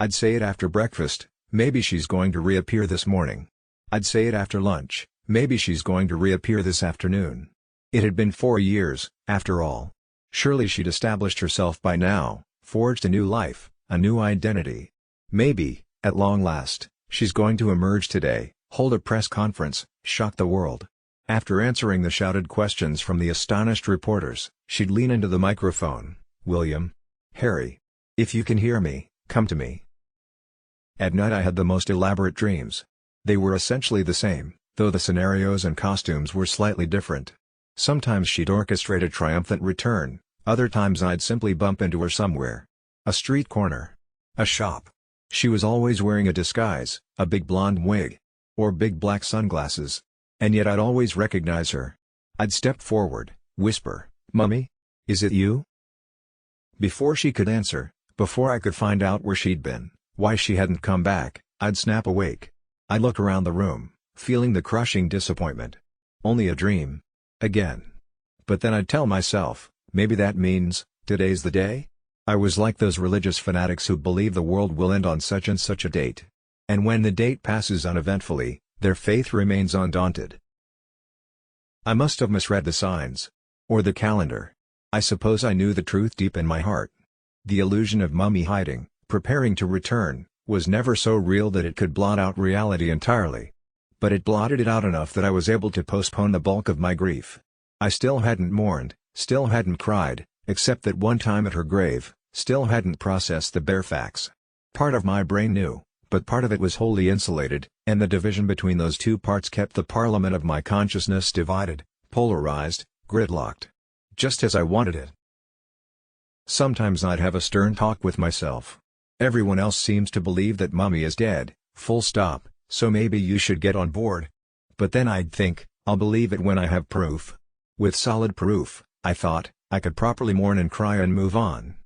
I'd say it after breakfast, maybe she's going to reappear this morning. I'd say it after lunch, maybe she's going to reappear this afternoon. It had been 4 years, after all. Surely she'd established herself by now, forged a new life, a new identity. Maybe, at long last, she's going to emerge today, hold a press conference, shock the world. After answering the shouted questions from the astonished reporters, she'd lean into the microphone. "William. Harry. If you can hear me, come to me." At night I had the most elaborate dreams. They were essentially the same, though the scenarios and costumes were slightly different. Sometimes she'd orchestrate a triumphant return, other times I'd simply bump into her somewhere. A street corner. A shop. She was always wearing a disguise, a big blonde wig. Or big black sunglasses. And yet I'd always recognize her. I'd step forward, whisper, "Mummy? Is it you?" Before she could answer, before I could find out where she'd been, why she hadn't come back, I'd snap awake. I'd look around the room, feeling the crushing disappointment. Only a dream. Again. But then I'd tell myself, maybe that means, today's the day? I was like those religious fanatics who believe the world will end on such and such a date. And when the date passes uneventfully, their faith remains undaunted. I must have misread the signs. Or the calendar. I suppose I knew the truth deep in my heart. The illusion of Mummy hiding, preparing to return, was never so real that it could blot out reality entirely. But it blotted it out enough that I was able to postpone the bulk of my grief. I still hadn't mourned, still hadn't cried, except that one time at her grave, still hadn't processed the bare facts. Part of my brain knew, but part of it was wholly insulated, and the division between those two parts kept the parliament of my consciousness divided, polarized, gridlocked. Just as I wanted it. Sometimes I'd have a stern talk with myself. Everyone else seems to believe that Mummy is dead, full stop, so maybe you should get on board. But then I'd think, I'll believe it when I have proof. With solid proof, I thought, I could properly mourn and cry and move on.